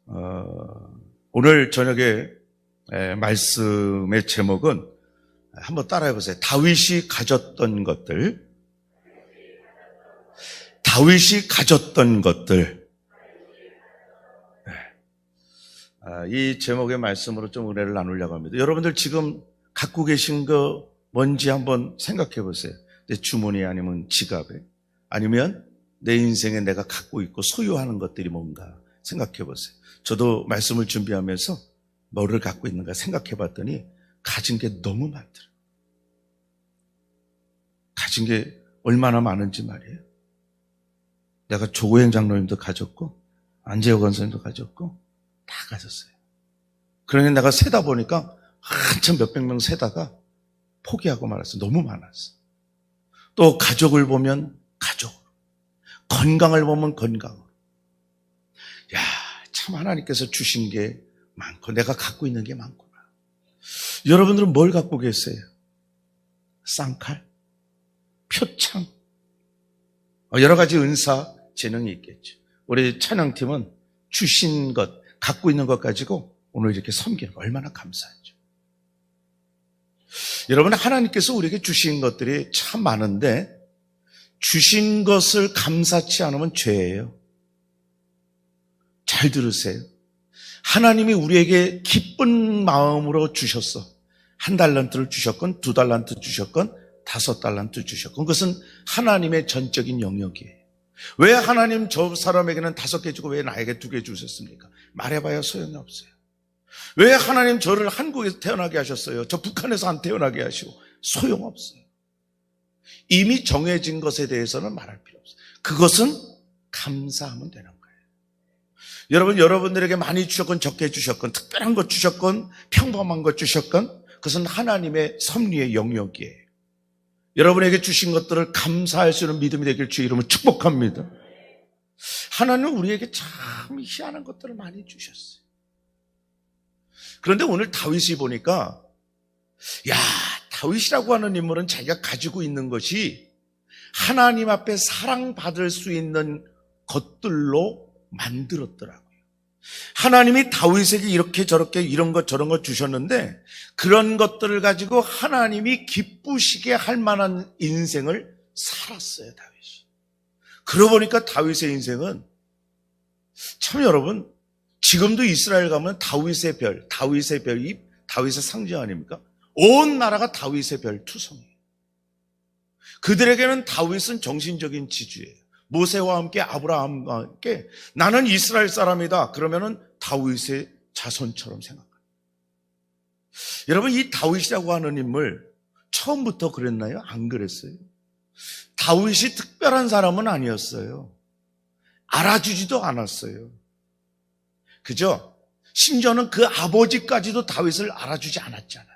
오늘 저녁에 말씀의 제목은 한번 따라해 보세요. 다윗이 가졌던 것들. 다윗이 가졌던 것들. 이 제목의 말씀으로 좀 은혜를 나누려고 합니다. 여러분들 지금 갖고 계신 거 뭔지 한번 생각해 보세요. 내 주머니 아니면 지갑에, 아니면 내 인생에 내가 갖고 있고 소유하는 것들이 뭔가 생각해 보세요. 저도 말씀을 준비하면서 뭐를 갖고 있는가 생각해 봤더니 가진 게 너무 많더라고요. 가진 게 얼마나 많은지 말이에요. 내가 조고행 장로님도 가졌고 안재호 권사님도 가졌고 다 가졌어요. 그러니 내가 세다 보니까 한참 몇백 명 세다가 포기하고 말았어요. 너무 많았어. 또 가족을 보면 가족으로, 건강을 보면 건강으로. 야, 참 하나님께서 주신 게 많고 내가 갖고 있는 게 많구나. 여러분들은 뭘 갖고 계세요? 쌍칼? 표창? 여러 가지 은사, 재능이 있겠죠. 우리 찬양팀은 주신 것, 갖고 있는 것 가지고 오늘 이렇게 섬기는 거 얼마나 감사하죠. 여러분, 하나님께서 우리에게 주신 것들이 참 많은데 주신 것을 감사치 않으면 죄예요. 잘 들으세요. 하나님이 우리에게 기쁜 마음으로 주셨어. 1달란트를 주셨건 2달란트 주셨건 5달란트 주셨건 그것은 하나님의 전적인 영역이에요. 왜 하나님 저 사람에게는 5개 주고 왜 나에게 2개 주셨습니까? 말해봐야 소용이 없어요. 왜 하나님 저를 한국에서 태어나게 하셨어요? 저 북한에서 안 태어나게 하시고 소용없어요. 이미 정해진 것에 대해서는 말할 필요 없어요. 그것은 감사하면 되는 거예요. 여러분, 여러분들에게 많이 주셨건 적게 주셨건 특별한 것 주셨건 평범한 것 주셨건 그것은 하나님의 섭리의 영역이에요. 여러분에게 주신 것들을 감사할 수 있는 믿음이 되길 주의 이름으로 축복합니다. 하나님은 우리에게 참 희한한 것들을 많이 주셨어요. 그런데 오늘 다윗이 보니까 다윗이라고 하는 인물은 자기가 가지고 있는 것이 하나님 앞에 사랑받을 수 있는 것들로 만들었더라고요. 하나님이 다윗에게 이렇게 저렇게 이런 것 저런 것 주셨는데 그런 것들을 가지고 하나님이 기쁘시게 할 만한 인생을 살았어요, 다윗이. 그러고 보니까 다윗의 인생은 참 여러분, 지금도 이스라엘 가면 다윗의 별이 다윗의 상징 아닙니까? 온 나라가 다윗의 별 투성이에요. 그들에게는 다윗은 정신적인 지주예요. 모세와 함께 아브라함과 함께 나는 이스라엘 사람이다. 그러면은 다윗의 자손처럼 생각합니다. 여러분, 이 다윗이라고 하는 인물 처음부터 그랬나요? 안 그랬어요. 다윗이 특별한 사람은 아니었어요. 알아주지도 않았어요. 그죠? 심지어는 그 아버지까지도 다윗을 알아주지 않았잖아요.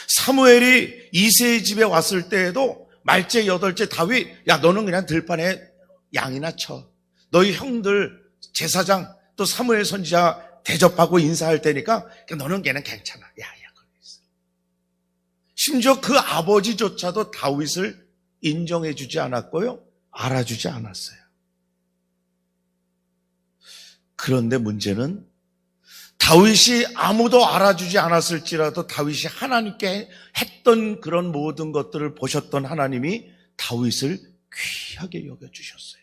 사무엘이 이새의 집에 왔을 때에도 말째 8째 다윗, 야 너는 그냥 들판에 양이나 쳐. 너희 형들 제사장 또 사무엘 선지자 대접하고 인사할 테니까 너는 걔는 괜찮아. 그랬어. 심지어 그 아버지조차도 다윗을 인정해 주지 않았고요. 알아주지 않았어요. 그런데 문제는 다윗이 아무도 알아주지 않았을지라도 다윗이 하나님께 했던 그런 모든 것들을 보셨던 하나님이 다윗을 귀하게 여겨주셨어요.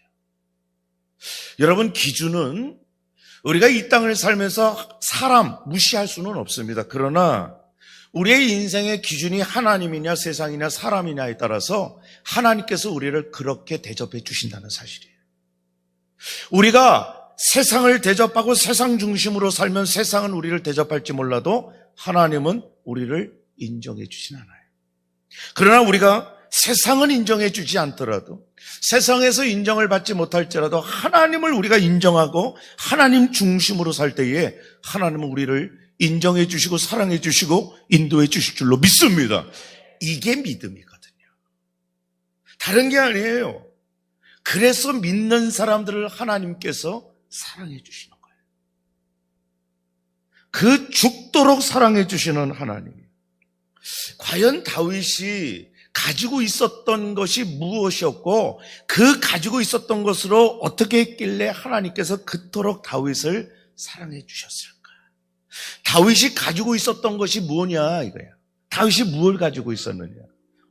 여러분, 기준은 우리가 이 땅을 살면서 사람 무시할 수는 없습니다. 그러나 우리의 인생의 기준이 하나님이냐 세상이냐 사람이냐에 따라서 하나님께서 우리를 그렇게 대접해 주신다는 사실이에요. 우리가 세상을 대접하고 세상 중심으로 살면 세상은 우리를 대접할지 몰라도 하나님은 우리를 인정해 주진 않아요. 그러나 우리가 세상은 인정해 주지 않더라도 세상에서 인정을 받지 못할지라도 하나님을 우리가 인정하고 하나님 중심으로 살 때에 하나님은 우리를 인정해 주시고 사랑해 주시고 인도해 주실 줄로 믿습니다. 이게 믿음이거든요. 다른 게 아니에요. 그래서 믿는 사람들을 하나님께서 사랑해 주시는 거예요. 그 죽도록 사랑해 주시는 하나님. 과연 다윗이 가지고 있었던 것이 무엇이었고 그 가지고 있었던 것으로 어떻게 했길래 하나님께서 그토록 다윗을 사랑해 주셨을까? 다윗이 가지고 있었던 것이 뭐냐 이거야. 다윗이 무엇을 가지고 있었느냐.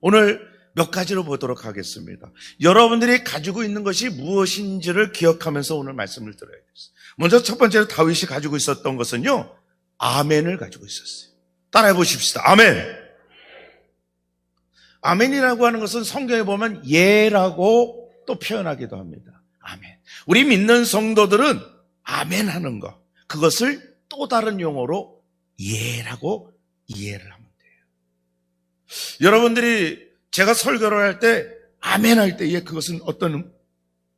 오늘 몇 가지로 보도록 하겠습니다. 여러분들이 가지고 있는 것이 무엇인지를 기억하면서 오늘 말씀을 들어야겠어요. 먼저 첫 번째로 다윗이 가지고 있었던 것은요, 아멘을 가지고 있었어요. 따라해 보십시다. 아멘. 아멘이라고 하는 것은 성경에 보면 예라고 또 표현하기도 합니다. 아멘. 우리 믿는 성도들은 아멘 하는 것, 그것을 또 다른 용어로 예라고 이해를 하면 돼요. 여러분들이 제가 설교를 할 때 아멘 할 때에 그것은 어떤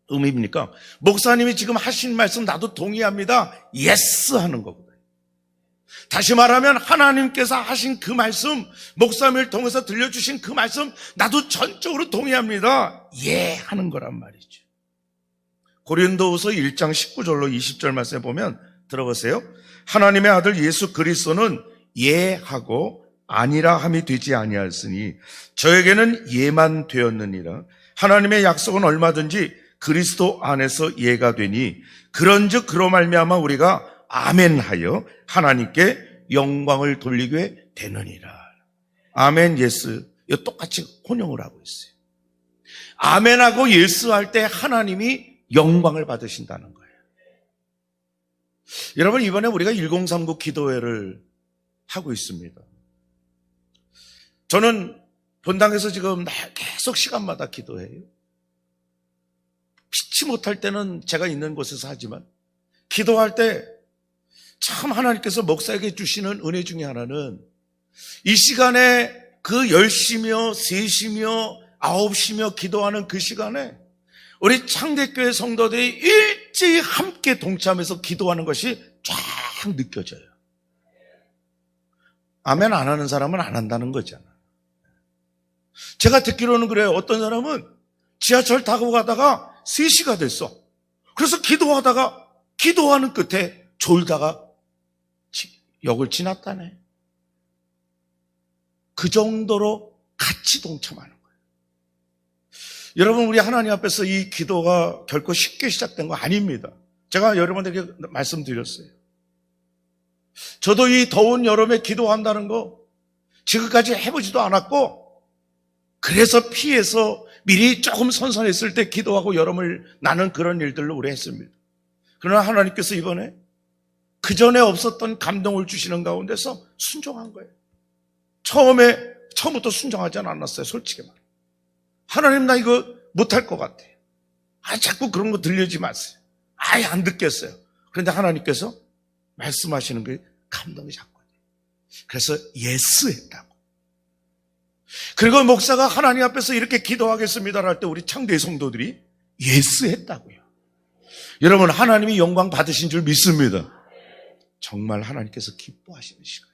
의미입니까? 목사님이 지금 하신 말씀 나도 동의합니다. 예스 하는 거거든요. 다시 말하면 하나님께서 하신 그 말씀, 목사님을 통해서 들려주신 그 말씀 나도 전적으로 동의합니다. 예 하는 거란 말이죠. 고린도후서 1장 19절로 20절 말씀에 보면 들어보세요. 하나님의 아들 예수 그리스도는 예하고 아니라 함이 되지 아니하였으니 저에게는 예만 되었느니라. 하나님의 약속은 얼마든지 그리스도 안에서 예가 되니 그런즉 그로 말미암아 우리가 아멘하여 하나님께 영광을 돌리게 되느니라. 아멘, 예스. 이거 똑같이 혼용을 하고 있어요. 아멘하고 예스 할 때 하나님이 영광을 받으신다는 거예요. 여러분, 이번에 우리가 1039 기도회를 하고 있습니다. 저는 본당에서 지금 계속 시간마다 기도해요. 피치 못할 때는 제가 있는 곳에서 하지만 기도할 때 참 하나님께서 목사에게 주시는 은혜 중에 하나는 이 시간에 그 10시며 3시며 9시며 기도하는 그 시간에 우리 창대교회 성도들이 일제히 함께 동참해서 기도하는 것이 쫙 느껴져요. 아멘 안 하는 사람은 안 한다는 거잖아. 제가 듣기로는 그래요. 어떤 사람은 지하철 타고 가다가 3시가 됐어. 그래서 기도하는 끝에 졸다가 역을 지났다네. 그 정도로 같이 동참하는 거예요. 여러분, 우리 하나님 앞에서 이 기도가 결코 쉽게 시작된 거 아닙니다. 제가 여러분들에게 말씀드렸어요. 저도 이 더운 여름에 기도한다는 거 지금까지 해보지도 않았고, 그래서 피해서 미리 조금 선선했을 때 기도하고 여름을 나는 그런 일들로 오래 했습니다. 그러나 하나님께서 이번에 그 전에 없었던 감동을 주시는 가운데서 순종한 거예요. 처음부터 순종하지 않았어요. 솔직히 말해. 하나님, 나 이거 못할 것 같아. 자꾸 그런 거 들리지 마세요. 아예 안 듣겠어요. 그런데 하나님께서 말씀하시는 게 감동이 자꾸. 그래서 예스 했다고. 그리고 목사가 하나님 앞에서 이렇게 기도하겠습니다 할 때 우리 창대 성도들이 예스 했다고요. 여러분, 하나님이 영광 받으신 줄 믿습니다. 정말 하나님께서 기뻐하시는 시간.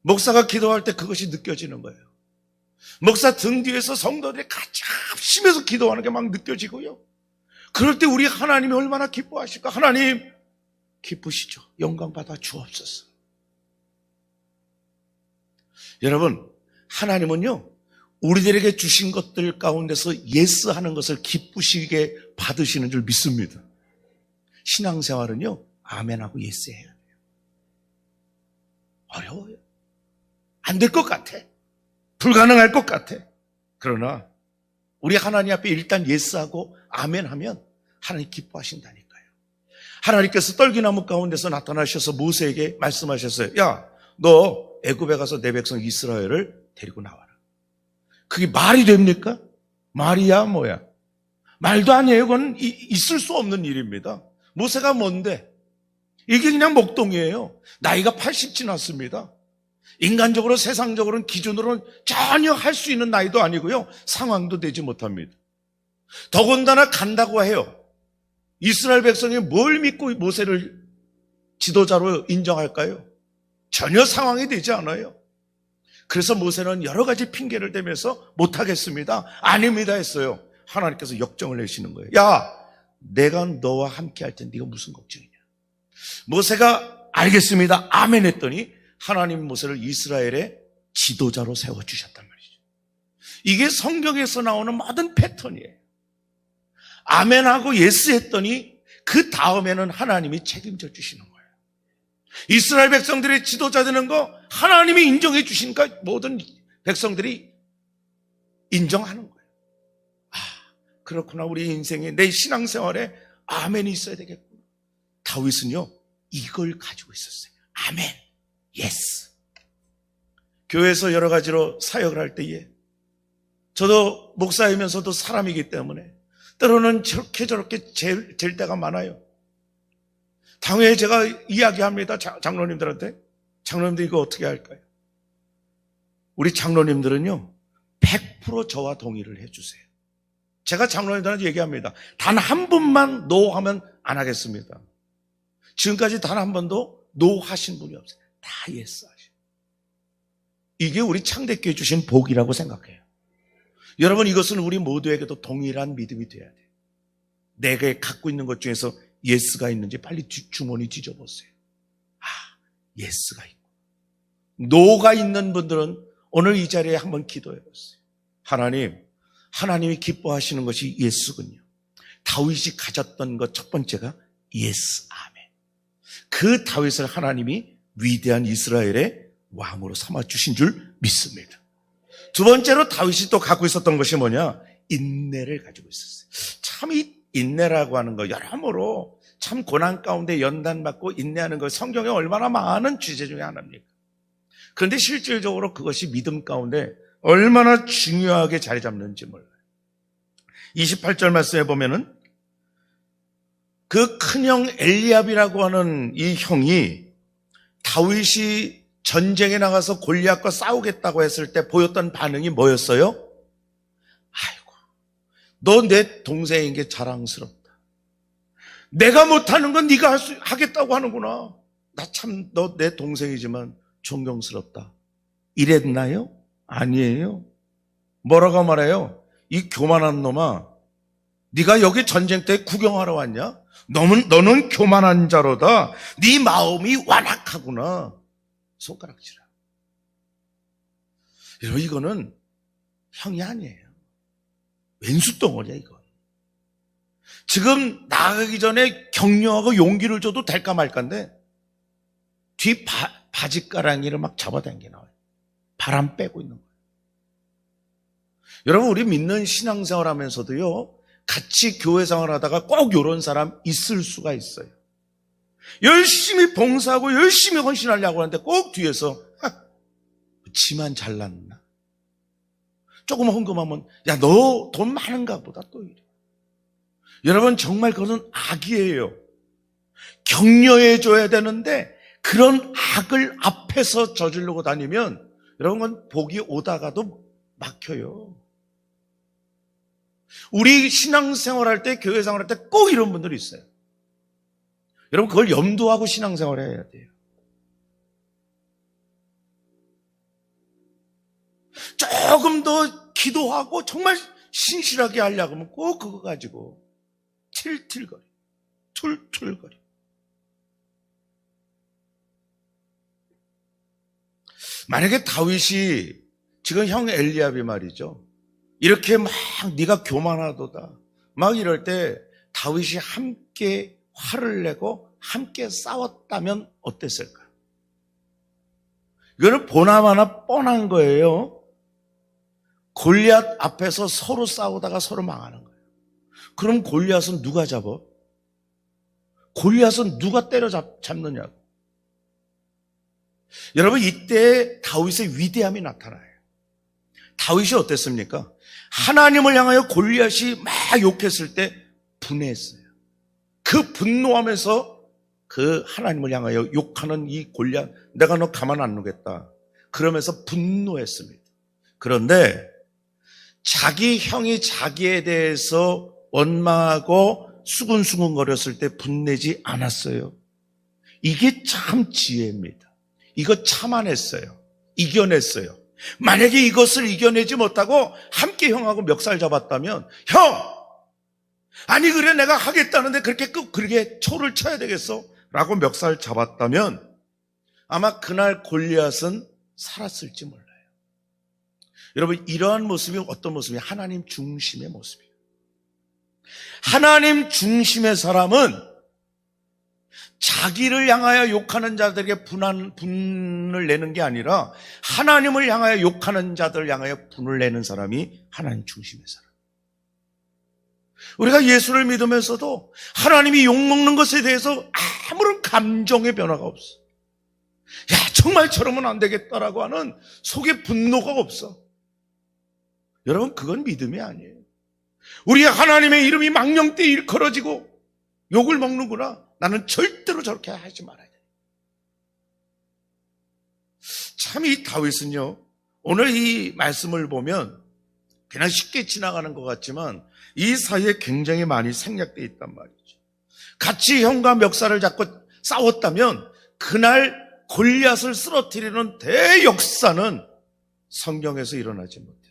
목사가 기도할 때 그것이 느껴지는 거예요. 목사 등 뒤에서 성도들이 같이 합심해서 기도하는 게 막 느껴지고요. 그럴 때 우리 하나님이 얼마나 기뻐하실까? 하나님 기쁘시죠? 영광 받아 주옵소서. 여러분, 하나님은요, 우리들에게 주신 것들 가운데서 예스 하는 것을 기쁘시게 받으시는 줄 믿습니다. 신앙생활은요, 아멘하고 예스 해야 돼요. 어려워요. 안 될 것 같아. 불가능할 것 같아. 그러나 우리 하나님 앞에 일단 예스하고 아멘하면 하나님 기뻐하신다니까요. 하나님께서 떨기나무 가운데서 나타나셔서 모세에게 말씀하셨어요. 야, 너 애굽에 가서 내 백성 이스라엘을 데리고 나와라. 그게 말이 됩니까? 말이야 뭐야? 말도 아니에요. 그건 있을 수 없는 일입니다. 모세가 뭔데? 이게 그냥 목동이에요. 나이가 80 지났습니다. 인간적으로 세상적으로는 기준으로는 전혀 할 수 있는 나이도 아니고요. 상황도 되지 못합니다. 더군다나 간다고 해요. 이스라엘 백성이 뭘 믿고 모세를 지도자로 인정할까요? 전혀 상황이 되지 않아요. 그래서 모세는 여러 가지 핑계를 대면서 못하겠습니다. 아닙니다 했어요. 하나님께서 역정을 내시는 거예요. 야, 내가 너와 함께 할 텐데 네가 무슨 걱정이냐. 모세가 알겠습니다. 아멘 했더니 하나님 모세를 이스라엘의 지도자로 세워주셨단 말이죠. 이게 성경에서 나오는 모든 패턴이에요. 아멘하고 예스 했더니 그 다음에는 하나님이 책임져 주시는 거예요. 이스라엘 백성들의 지도자 되는 거 하나님이 인정해 주시니까 모든 백성들이 인정하는 거예요. 아, 그렇구나. 우리 인생에, 내 신앙생활에 아멘이 있어야 되겠구나. 다윗은요, 이걸 가지고 있었어요. 아멘, 예스. 교회에서 여러 가지로 사역을 할 때에 저도 목사이면서도 사람이기 때문에 때로는 저렇게 잴 때가 많아요. 당회에 제가 이야기합니다. 장로님들한테. 장로님들 이거 어떻게 할까요? 우리 장로님들은요, 100% 저와 동의를 해주세요. 제가 장로님들한테 얘기합니다. 단 한 분만 노 하면 안 하겠습니다. 지금까지 단 한 번도 노 하신 분이 없어요. 다 예스 하셔요. 이게 우리 창대교회 주신 복이라고 생각해요. 여러분, 이것은 우리 모두에게도 동일한 믿음이 돼야 돼요. 내가 갖고 있는 것 중에서 예스가 있는지 빨리 주머니 뒤져보세요. 아, 예스가 있고. 노가 있는 분들은 오늘 이 자리에 한번 기도해보세요. 하나님이 기뻐하시는 것이 예스군요. 다윗이 가졌던 것 첫 번째가 예스, 아멘. 그 다윗을 하나님이 위대한 이스라엘의 왕으로 삼아주신 줄 믿습니다. 두 번째로 다윗이 또 갖고 있었던 것이 뭐냐? 인내를 가지고 있었어요. 참 이 인내라고 하는 거 여러모로 참 고난 가운데 연단받고 인내하는 거 성경에 얼마나 많은 주제 중에 하나입니까? 그런데 실질적으로 그것이 믿음 가운데 얼마나 중요하게 자리 잡는지 몰라요. 28절 말씀에 보면은 그 큰형 엘리압이라고 하는 이 형이 다윗이 전쟁에 나가서 골리앗과 싸우겠다고 했을 때 보였던 반응이 뭐였어요? 아이고, 너 내 동생인 게 자랑스럽다. 내가 못하는 건 네가 하겠다고 하는구나. 나 참 너 내 동생이지만 존경스럽다. 이랬나요? 아니에요. 뭐라고 말해요? 이 교만한 놈아, 네가 여기 전쟁 때 구경하러 왔냐? 너는 교만한 자로다. 네 마음이 완악하구나. 손가락질하. 여러분, 이거는 형이 아니에요. 왼수 덩어리야, 이건. 지금 나가기 전에 격려하고 용기를 줘도 될까 말까인데 뒤 바지가랑이를 막 잡아당기나 와요. 바람 빼고 있는 거예요. 여러분, 우리 믿는 신앙생활 하면서도요, 같이 교회 생활하다가 꼭 이런 사람 있을 수가 있어요. 열심히 봉사하고 열심히 헌신하려고 하는데 꼭 뒤에서 지만 잘났나? 조금 헌금하면 야, 너 돈 많은가 보다 또 이래. 여러분, 정말 그것은 악이에요. 격려해 줘야 되는데 그런 악을 앞에서 저지르고 다니면 여러분, 그건 복이 오다가도 막혀요. 우리 신앙생활할 때, 교회 생활할 때 꼭 이런 분들이 있어요. 여러분, 그걸 염두하고 신앙생활을 해야 돼요. 조금 더 기도하고 정말 신실하게 하려고 하면 꼭 그거 가지고 틸틸거려, 툴툴거려. 만약에 다윗이 지금 형 엘리압이 말이죠, 이렇게 막 네가 교만하도다 막 이럴 때 다윗이 함께 화를 내고 함께 싸웠다면 어땠을까? 이거는 보나마나 뻔한 거예요. 골리앗 앞에서 서로 싸우다가 서로 망하는 거예요. 그럼 골리앗은 누가 잡아? 골리앗은 누가 때려잡느냐고. 여러분, 이때 다윗의 위대함이 나타나요. 다윗이 어땠습니까? 하나님을 향하여 골리앗이 막 욕했을 때 분해했어요. 그 분노하면서 그 하나님을 향하여 욕하는 이 골리앗, 내가 너 가만 안 두겠다, 그러면서 분노했습니다. 그런데 자기 형이 자기에 대해서 원망하고 수근수근거렸을 때 분내지 않았어요. 이게 참 지혜입니다. 이거 참아냈어요. 이겨냈어요. 만약에 이것을 이겨내지 못하고 함께 형하고 멱살 잡았다면, 형! 아니 그래 내가 하겠다는데 그렇게 초를 쳐야 되겠어? 라고 멱살 잡았다면 아마 그날 골리앗은 살았을지 몰라요. 여러분, 이러한 모습이 어떤 모습이에요? 하나님 중심의 모습이에요. 하나님 중심의 사람은 자기를 향하여 욕하는 자들에게 분을 내는 게 아니라 하나님을 향하여 욕하는 자들을 향하여 분을 내는 사람이 하나님 중심의 사람. 우리가 예수를 믿으면서도 하나님이 욕먹는 것에 대해서 아무런 감정의 변화가 없어. 야, 정말 저러면 안 되겠다라고 하는 속에 분노가 없어. 여러분, 그건 믿음이 아니에요. 우리 하나님의 이름이 망령되이 일컬어지고 욕을 먹는구나. 나는 절대로 저렇게 하지 말아야 돼. 참 이 다윗은요, 오늘 이 말씀을 보면 그냥 쉽게 지나가는 것 같지만 이 사이에 굉장히 많이 생략되어 있단 말이죠. 같이 형과 멱살을 잡고 싸웠다면 그날 골리앗을 쓰러뜨리는 대역사는 성경에서 일어나지 못했어요.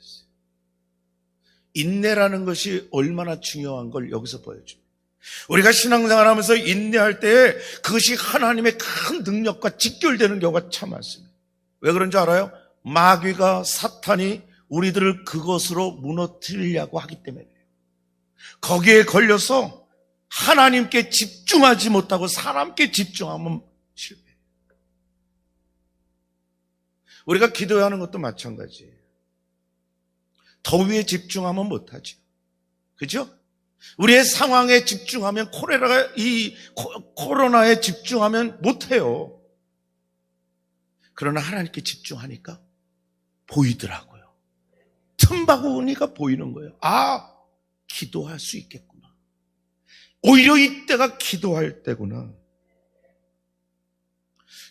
인내라는 것이 얼마나 중요한 걸 여기서 보여줍니다. 우리가 신앙생활하면서 인내할 때 그것이 하나님의 큰 능력과 직결되는 경우가 참 많습니다. 왜 그런지 알아요? 마귀가, 사탄이 우리들을 그것으로 무너뜨리려고 하기 때문이에요. 거기에 걸려서 하나님께 집중하지 못하고 사람께 집중하면 실패해요. 우리가 기도하는 것도 마찬가지예요. 더위에 집중하면 못하죠. 그죠? 우리의 상황에 집중하면 코로나에 집중하면 못해요. 그러나 하나님께 집중하니까 보이더라고요. 틈바구니가 보이는 거예요. 아, 기도할 수 있겠구나. 오히려 이때가 기도할 때구나.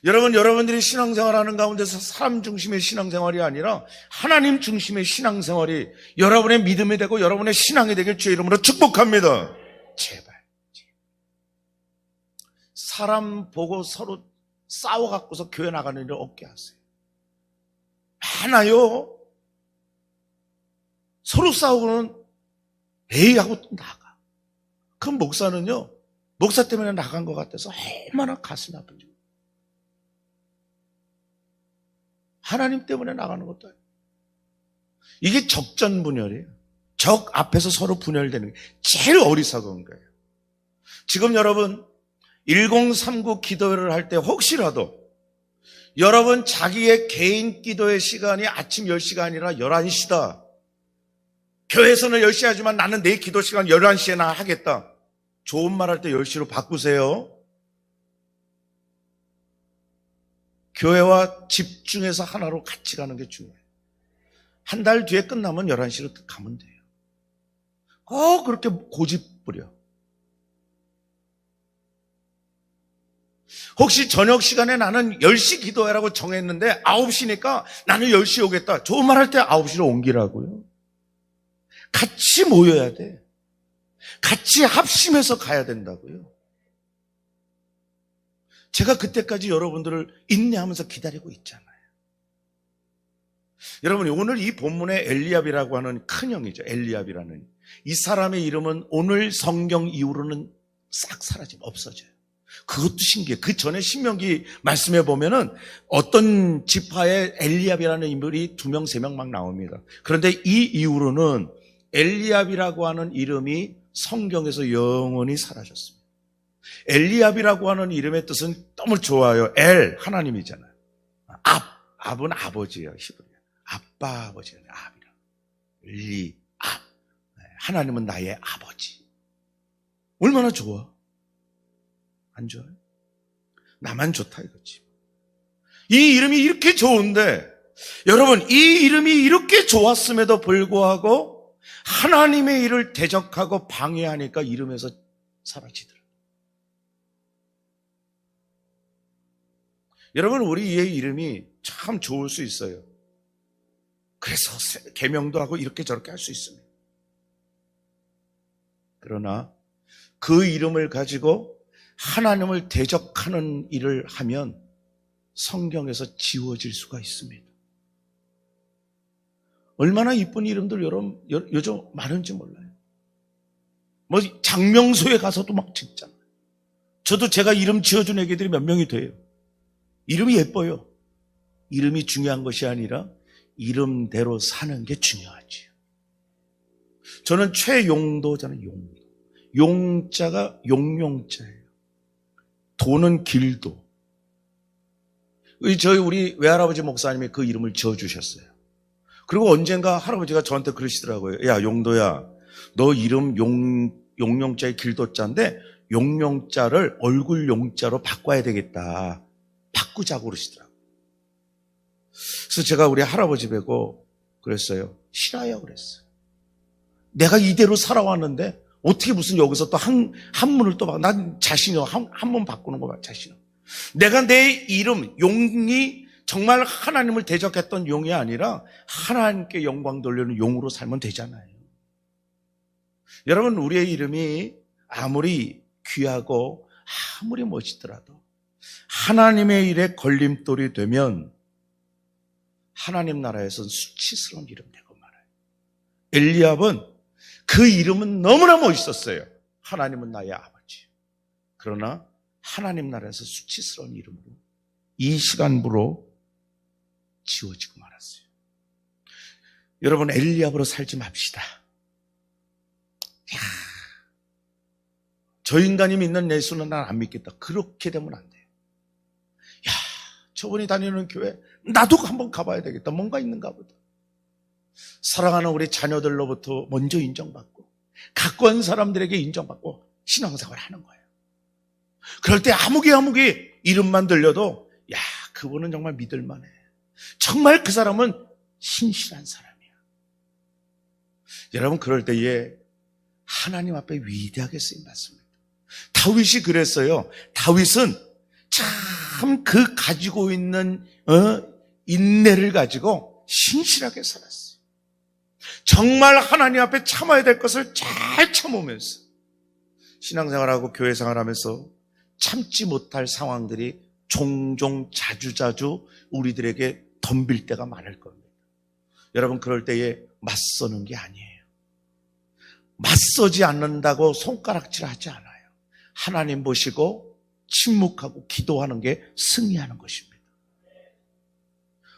여러분들이 신앙생활하는 가운데서 사람 중심의 신앙생활이 아니라 하나님 중심의 신앙생활이 여러분의 믿음이 되고 여러분의 신앙이 되길 주의 이름으로 축복합니다. 제발. 사람 보고 서로 싸워갖고서 교회 나가는 일을 없게 하세요. 많아요. 서로 싸우고는 에이 하고 또 나가. 그 목사는요, 목사 때문에 나간 것 같아서 얼마나 가슴이 아픈지. 하나님 때문에 나가는 것도 아니에요. 이게 적전분열이에요. 적 앞에서 서로 분열되는 게 제일 어리석은 거예요. 지금 여러분 1039 기도를 할 때 혹시라도 여러분 자기의 개인 기도의 시간이 아침 10시가 아니라 11시다. 교회에서는 10시 하지만 나는 내 기도 시간 11시에나 하겠다. 좋은 말 할 때 10시로 바꾸세요. 교회와 집중해서 하나로 같이 가는 게 중요해요. 한 달 뒤에 끝나면 11시로 가면 돼요. 그렇게 고집 부려. 혹시 저녁 시간에 나는 10시 기도회라고 정했는데 9시니까 나는 10시 오겠다. 좋은 말 할 때 9시로 옮기라고요. 같이 모여야 돼. 같이 합심해서 가야 된다고요. 제가 그때까지 여러분들을 인내하면서 기다리고 있잖아요. 여러분, 오늘 이 본문에 엘리압이라고 하는 큰형이죠. 엘리압이라는 이 사람의 이름은 오늘 성경 이후로는 싹 사라지면 없어져요. 그것도 신기해요. 그 전에 신명기 말씀해 보면은 어떤 지파에 엘리압이라는 인물이 2명, 3명 막 나옵니다. 그런데 이 이후로는 엘리압이라고 하는 이름이 성경에서 영원히 사라졌습니다. 엘리압이라고 하는 이름의 뜻은 너무 좋아요. 엘, 하나님이잖아요. 압은 아버지예요. 히브리어. 아빠 아버지예요. 압이라. 엘리, 압. 하나님은 나의 아버지. 얼마나 좋아? 안 좋아요? 나만 좋다 이거지. 이 이름이 이렇게 좋은데 여러분, 이 이름이 이렇게 좋았음에도 불구하고 하나님의 일을 대적하고 방해하니까 이름에서 사라지더라고요. 여러분, 우리의 이름이 참 좋을 수 있어요. 그래서 계명도 하고 이렇게 저렇게 할 수 있습니다. 그러나 그 이름을 가지고 하나님을 대적하는 일을 하면 성경에서 지워질 수가 있습니다. 얼마나 이쁜 이름들 여러분 요즘 많은지 몰라요. 뭐 장명소에 가서도 막 짓잖아요. 저도 제가 이름 지어준 애기들이 몇 명이 돼요. 이름이 예뻐요. 이름이 중요한 것이 아니라 이름대로 사는 게 중요하지요. 저는 최용도잖아요. 용자가 용용자예요. 도는 길도. 우리 외할아버지 목사님이 그 이름을 지어주셨어요. 그리고 언젠가 할아버지가 저한테 그러시더라고요. 야, 용도야, 너 이름 용용자의 길도자인데 용용자를 얼굴 용자로 바꿔야 되겠다. 바꾸자고 그러시더라고요. 그래서 제가 우리 할아버지 뵈고 그랬어요. 싫어요 그랬어요. 내가 이대로 살아왔는데 어떻게 무슨 여기서 또 한문을 또 난 자신이 한문 바꾸는 거 봐. 자신은. 내가 내 이름 용이 정말 하나님을 대적했던 용이 아니라 하나님께 영광 돌리는 용으로 살면 되잖아요. 여러분, 우리의 이름이 아무리 귀하고 아무리 멋있더라도 하나님의 일에 걸림돌이 되면 하나님 나라에서는 수치스러운 이름 되고 말아요. 엘리압은 그 이름은 너무나 멋있었어요. 하나님은 나의 아버지. 그러나 하나님 나라에서 수치스러운 이름으로 이 시간부로 지워지고 말았어요. 여러분, 엘리압으로 살지 맙시다. 저 인간이 믿는 예수는 난 안 믿겠다. 그렇게 되면 안 돼요. 야, 저분이 다니는 교회 나도 한번 가봐야 되겠다. 뭔가 있는가 보다. 사랑하는 우리 자녀들로부터 먼저 인정받고 가까운 사람들에게 인정받고 신앙생활을 하는 거예요. 그럴 때 아무개 이름만 들려도 야, 그분은 정말 믿을만해. 정말 그 사람은 신실한 사람이야. 여러분, 그럴 때에 하나님 앞에 위대하게 쓰임받습니다. 다윗이 그랬어요. 다윗은 참 그 가지고 있는 인내를 가지고 신실하게 살았어요. 정말 하나님 앞에 참아야 될 것을 잘 참으면서 신앙생활하고 교회생활하면서 참지 못할 상황들이 종종 자주자주 우리들에게 덤빌 때가 많을 겁니다. 여러분, 그럴 때에 맞서는 게 아니에요. 맞서지 않는다고 손가락질하지 않아요. 하나님 보시고 침묵하고 기도하는 게 승리하는 것입니다.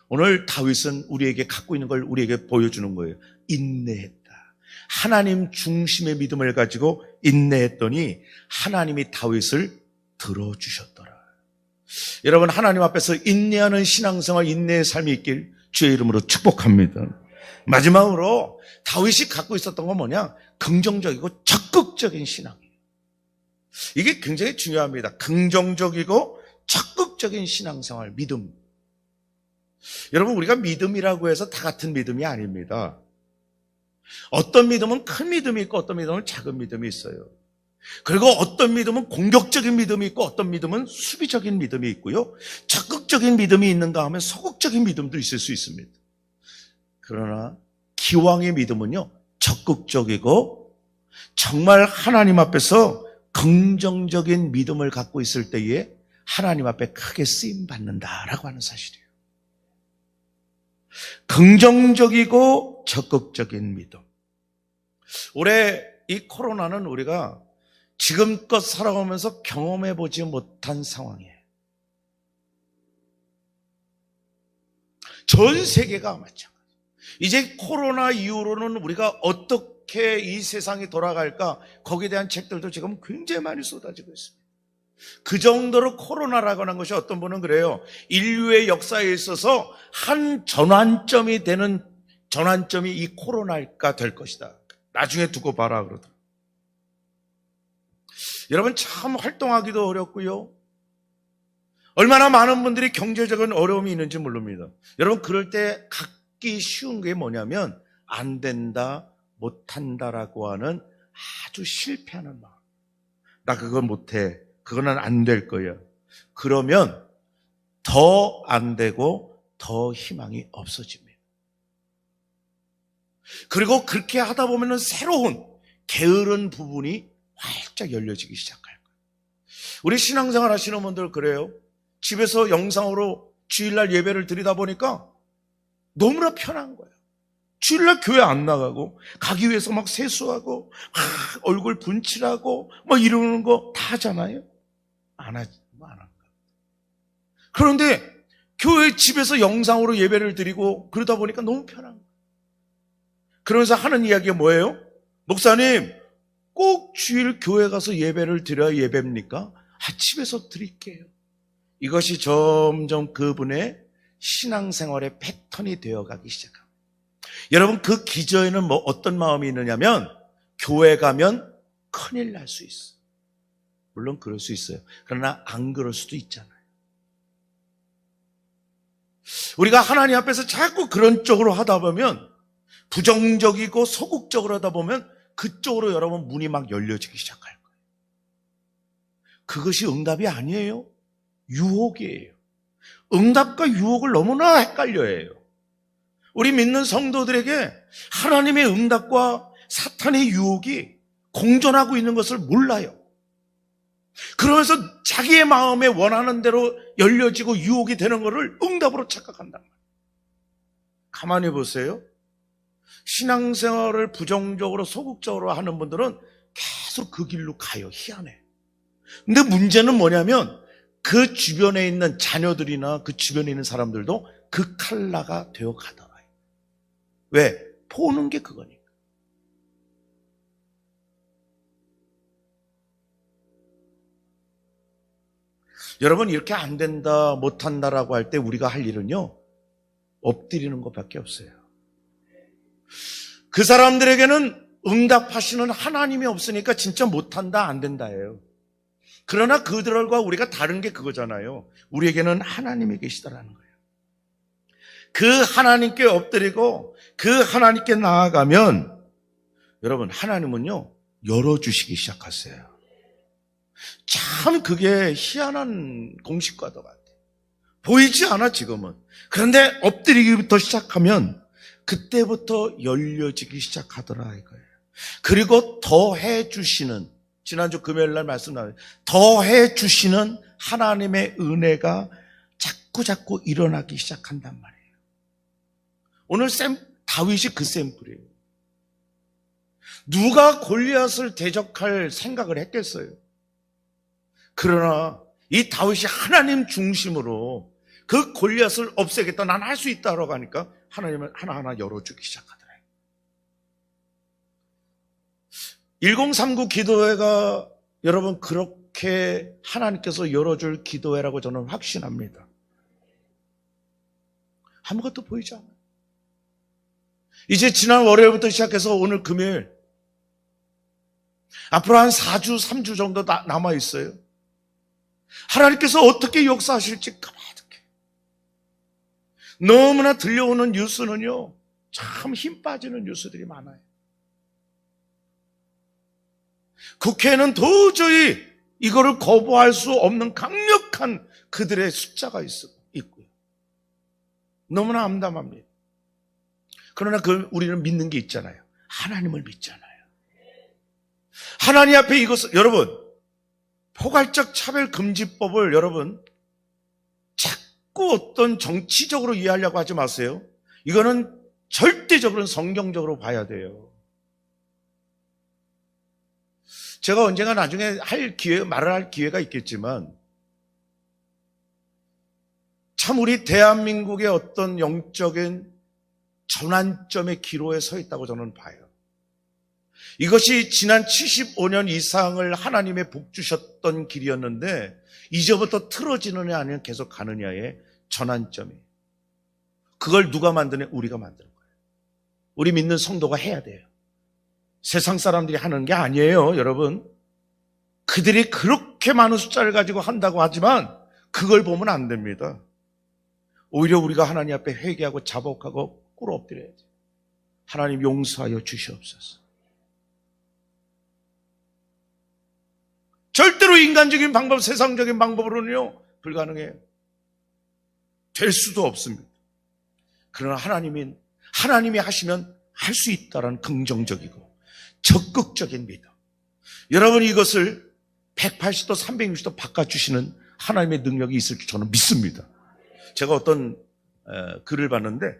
오늘 다윗은 우리에게 갖고 있는 걸 우리에게 보여주는 거예요. 인내했다. 하나님 중심의 믿음을 가지고 인내했더니 하나님이 다윗을 들어주셨더라. 여러분, 하나님 앞에서 인내하는 신앙생활, 인내의 삶이 있길 주의 이름으로 축복합니다. 마지막으로 다윗이 갖고 있었던 건 뭐냐? 긍정적이고 적극적인 신앙이에요. 이게 굉장히 중요합니다. 긍정적이고 적극적인 신앙생활, 믿음. 여러분, 우리가 믿음이라고 해서 다 같은 믿음이 아닙니다. 어떤 믿음은 큰 믿음이 있고 어떤 믿음은 작은 믿음이 있어요. 그리고 어떤 믿음은 공격적인 믿음이 있고 어떤 믿음은 수비적인 믿음이 있고요. 적극적인 믿음이 있는가 하면 소극적인 믿음도 있을 수 있습니다. 그러나 기왕의 믿음은요, 적극적이고 정말 하나님 앞에서 긍정적인 믿음을 갖고 있을 때에 하나님 앞에 크게 쓰임받는다라고 하는 사실이에요. 긍정적이고 적극적인 믿음. 올해 이 코로나는 우리가 지금껏 살아오면서 경험해보지 못한 상황이에요. 전 세계가 마찬가지예요. 이제 코로나 이후로는 우리가 어떻게 이 세상이 돌아갈까, 거기에 대한 책들도 지금 굉장히 많이 쏟아지고 있습니다. 그 정도로 코로나라고 하는 것이, 어떤 분은 그래요. 인류의 역사에 있어서 한 전환점이 이 코로나가 될 것이다. 나중에 두고 봐라 그러더라고요. 여러분, 참 활동하기도 어렵고요. 얼마나 많은 분들이 경제적인 어려움이 있는지 모릅니다. 여러분, 그럴 때 갖기 쉬운 게 뭐냐면, 안 된다, 못한다라고 하는 아주 실패하는 마음. 나 그거 못해. 그거는 안 될 거야. 그러면 더 안 되고 더 희망이 없어집니다. 그리고 그렇게 하다 보면은 새로운 게으른 부분이 활짝 열려지기 시작할 거예요. 우리 신앙생활 하시는 분들 그래요. 집에서 영상으로 주일날 예배를 드리다 보니까 너무나 편한 거예요. 주일날 교회 안 나가고 가기 위해서 막 세수하고 막 얼굴 분칠하고 막 이러는 거 다 하잖아요. 안 하는 거. 그런데 교회 집에서 영상으로 예배를 드리고 그러다 보니까 너무 편한 거예요. 그러면서 하는 이야기가 뭐예요? 목사님, 꼭 주일 교회 가서 예배를 드려야 예배입니까? 집에서 드릴게요. 이것이 점점 그분의 신앙생활의 패턴이 되어가기 시작합니다. 여러분, 그 기저에는 어떤 마음이 있느냐면, 교회 가면 큰일 날 수 있어. 물론 그럴 수 있어요. 그러나 안 그럴 수도 있잖아요. 우리가 하나님 앞에서 자꾸 그런 쪽으로 하다 보면, 부정적이고 소극적으로 하다 보면 그쪽으로 여러분 문이 막 열려지기 시작할 거예요. 그것이 응답이 아니에요. 유혹이에요. 응답과 유혹을 너무나 헷갈려 해요. 우리 믿는 성도들에게 하나님의 응답과 사탄의 유혹이 공존하고 있는 것을 몰라요. 그러면서 자기의 마음에 원하는 대로 열려지고 유혹이 되는 것을 응답으로 착각한단 말이에요. 가만히 보세요. 신앙생활을 부정적으로 소극적으로 하는 분들은 계속 그 길로 가요. 희한해. 근데 문제는 뭐냐면 그 주변에 있는 자녀들이나 그 주변에 있는 사람들도 그 칼라가 되어 가더라고요. 왜? 보는 게 그거니까. 여러분, 이렇게 안 된다, 못 한다라고 할 때 우리가 할 일은요, 엎드리는 것밖에 없어요. 그 사람들에게는 응답하시는 하나님이 없으니까 진짜 못한다, 안 된다예요. 그러나 그들과 우리가 다른 게 그거잖아요. 우리에게는 하나님이 계시다라는 거예요. 그 하나님께 엎드리고 그 하나님께 나아가면 여러분, 하나님은요 열어주시기 시작하세요. 참 그게 희한한 공식과도 같아요. 보이지 않아 지금은. 그런데 엎드리기부터 시작하면 그때부터 열려지기 시작하더라 이거예요. 그리고 더해 주시는, 지난주 금요일 날 말씀 나왔어요. 더해 주시는 하나님의 은혜가 자꾸 일어나기 시작한단 말이에요. 오늘 다윗이 그 샘플이에요. 누가 골리앗을 대적할 생각을 했겠어요? 그러나 이 다윗이 하나님 중심으로 그 골리앗을 없애겠다, 난 할 수 있다라고 하니까 하나님은 하나하나 열어주기 시작하더래요. 1039 기도회가 여러분 그렇게 하나님께서 열어줄 기도회라고 저는 확신합니다. 아무것도 보이지 않아요. 이제 지난 월요일부터 시작해서 오늘 금요일, 앞으로 한 4주, 3주 정도 남아있어요. 하나님께서 어떻게 역사하실지 까마득해. 너무나 들려오는 뉴스는요, 참 힘 빠지는 뉴스들이 많아요. 국회에는 도저히 이거를 거부할 수 없는 강력한 그들의 숫자가 있고요. 너무나 암담합니다. 그러나 우리는 믿는 게 있잖아요. 하나님을 믿잖아요. 하나님 앞에 이것을, 여러분, 포괄적 차별금지법을 여러분 자꾸 어떤 정치적으로 이해하려고 하지 마세요. 이거는 절대적으로 성경적으로 봐야 돼요. 제가 언젠가 나중에 말을 할 기회가 있겠지만 참 우리 대한민국의 어떤 영적인 전환점의 기로에 서 있다고 저는 봐요. 이것이 지난 75년 이상을 하나님의 복 주셨던 길이었는데 이제부터 틀어지느냐 아니면 계속 가느냐의 전환점이. 그걸 누가 만드냐? 우리가 만드는 거예요. 우리 믿는 성도가 해야 돼요. 세상 사람들이 하는 게 아니에요, 여러분. 그들이 그렇게 많은 숫자를 가지고 한다고 하지만 그걸 보면 안 됩니다. 오히려 우리가 하나님 앞에 회개하고 자복하고 꿇어 엎드려야죠. 하나님 용서하여 주시옵소서. 절대로 인간적인 방법, 세상적인 방법으로는요 불가능해요. 될 수도 없습니다. 그러나 하나님이 하시면 할 수 있다라는 긍정적이고 적극적인 믿음. 여러분, 이것을 180도 360도 바꿔주시는 하나님의 능력이 있을 줄 저는 믿습니다. 제가 어떤 글을 봤는데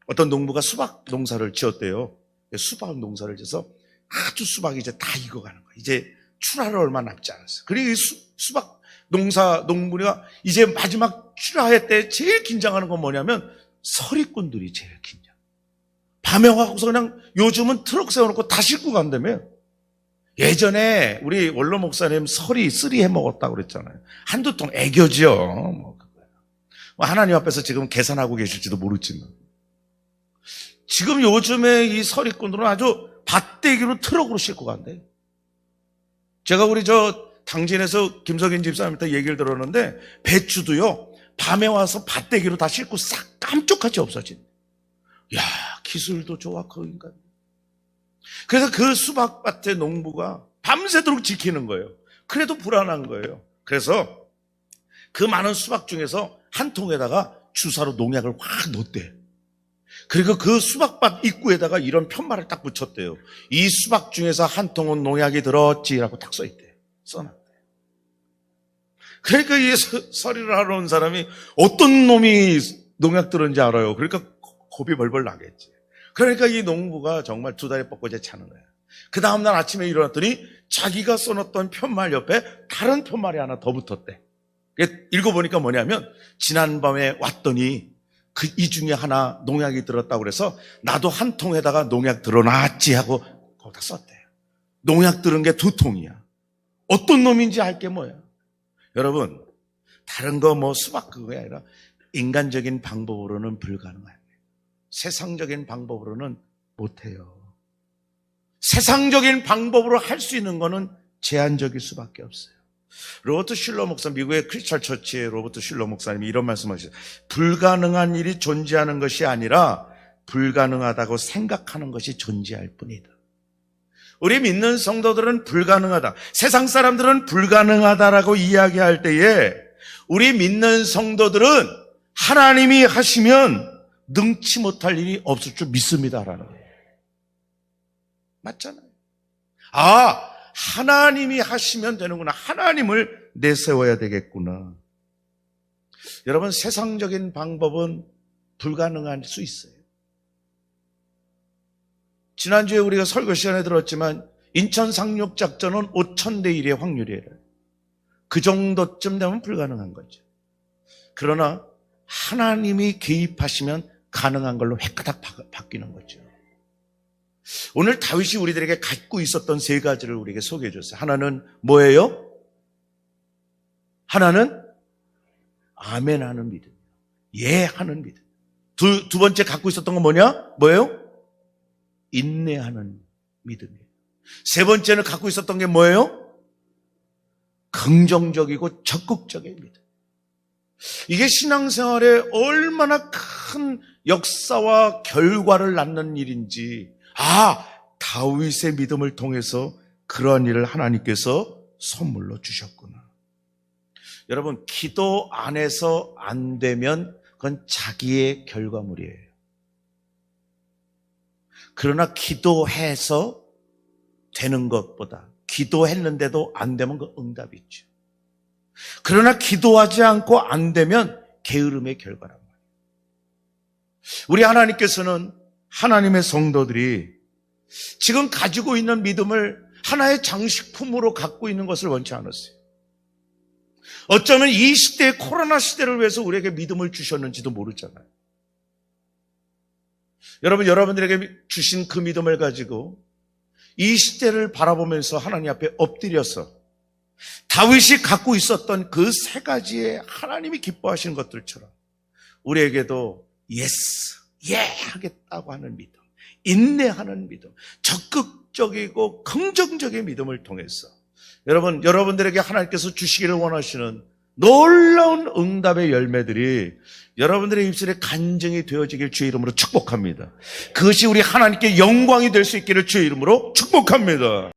어떤 농부가 수박 농사를 지었대요. 수박 농사를 지어서 아주 수박이 이제 다 익어가는 거예요. 이제 출하를 얼마 남지 않았어요. 그리고 이 수박 농부가 이제 마지막 출하회 때 제일 긴장하는 건 뭐냐면 서리꾼들이 제일 긴장. 밤에 와서 그냥 요즘은 트럭 세워놓고 다 싣고 간다며. 예전에 우리 원로 목사님 설이 쓰리 해 먹었다고 그랬잖아요. 한두 통 애교죠. 뭐 하나님 앞에서 지금 계산하고 계실지도 모르지만. 지금 요즘에 이 서리꾼들은 아주 밭대기로 트럭으로 싣고 간대요. 제가 우리 당진에서 김석인 집사님한테 얘기를 들었는데, 배추도요, 밤에 와서 밭대기로 다 싣고 싹 깜짝같이 없어진. 야, 기술도 좋아, 그 인간. 그래서 그 수박밭의 농부가 밤새도록 지키는 거예요. 그래도 불안한 거예요. 그래서 그 많은 수박 중에서 한 통에다가 주사로 농약을 확 넣었대. 그리고 그 수박밭 입구에다가 이런 편말을 딱 붙였대요. 이 수박 중에서 한 통은 농약이 들었지라고 딱 써있대요. 써놨대요. 그러니까 이 서리를 하러 온 사람이 어떤 놈이 농약 들었는지 알아요. 그러니까 겁이 벌벌 나겠지. 그러니까 이 농부가 정말 두 다리 뻗고제 차는 거야. 그 다음날 아침에 일어났더니 자기가 써놨던 편말 옆에 다른 편말이 하나 더 붙었대. 읽어보니까 뭐냐면, 지난밤에 왔더니 이 중에 하나 농약이 들었다고 그래서 나도 한 통에다가 농약 들어놨지 하고 거기다 썼대요. 농약 들은 게 2통이야. 어떤 놈인지 알게 뭐야. 여러분, 다른 거 뭐 수박 그거가 아니라 인간적인 방법으로는 불가능해요. 세상적인 방법으로는 못해요. 세상적인 방법으로 할 수 있는 거는 제한적일 수밖에 없어요. 로버트 슐러 목사, 미국의 크리스천 처치의 로버트 슐러 목사님이 이런 말씀하셨어요. 불가능한 일이 존재하는 것이 아니라 불가능하다고 생각하는 것이 존재할 뿐이다. 우리 믿는 성도들은 불가능하다, 세상 사람들은 불가능하다라고 이야기할 때에 우리 믿는 성도들은 하나님이 하시면 능치 못할 일이 없을 줄 믿습니다라는 거예요. 맞잖아요. 아, 하나님이 하시면 되는구나. 하나님을 내세워야 되겠구나. 여러분, 세상적인 방법은 불가능할 수 있어요. 지난주에 우리가 설교 시간에 들었지만 인천 상륙작전은 5,000대 1의 확률이에요. 그 정도쯤 되면 불가능한 거죠. 그러나 하나님이 개입하시면 가능한 걸로 획가닥 바뀌는 거죠. 오늘 다윗이 우리들에게 갖고 있었던 3가지를 우리에게 소개해 줬어요. 하나는 뭐예요? 하나는 아멘 하는 믿음, 예 하는 믿음. 두 번째 갖고 있었던 건 뭐예요? 인내하는 믿음이에요. 3번째는 갖고 있었던 게 뭐예요? 긍정적이고 적극적인 믿음. 이게 신앙생활에 얼마나 큰 역사와 결과를 낳는 일인지, 다윗의 믿음을 통해서 그러한 일을 하나님께서 선물로 주셨구나. 여러분, 기도 안에서 안 되면 그건 자기의 결과물이에요. 그러나 기도해서 되는 것보다 기도했는데도 안 되면 그 응답이죠. 그러나 기도하지 않고 안 되면 게으름의 결과란 말이에요. 우리 하나님께서는 하나님의 성도들이 지금 가지고 있는 믿음을 하나의 장식품으로 갖고 있는 것을 원치 않았어요. 어쩌면 이 시대의 코로나 시대를 위해서 우리에게 믿음을 주셨는지도 모르잖아요. 여러분들에게 주신 그 믿음을 가지고 이 시대를 바라보면서 하나님 앞에 엎드려서 다윗이 갖고 있었던 그 3가지의 하나님이 기뻐하시는 것들처럼 우리에게도 예 하겠다고 하는 믿음, 인내하는 믿음, 적극적이고 긍정적인 믿음을 통해서 여러분들에게 하나님께서 주시기를 원하시는 놀라운 응답의 열매들이 여러분들의 입술에 간증이 되어지길 주의 이름으로 축복합니다. 그것이 우리 하나님께 영광이 될 수 있기를 주의 이름으로 축복합니다.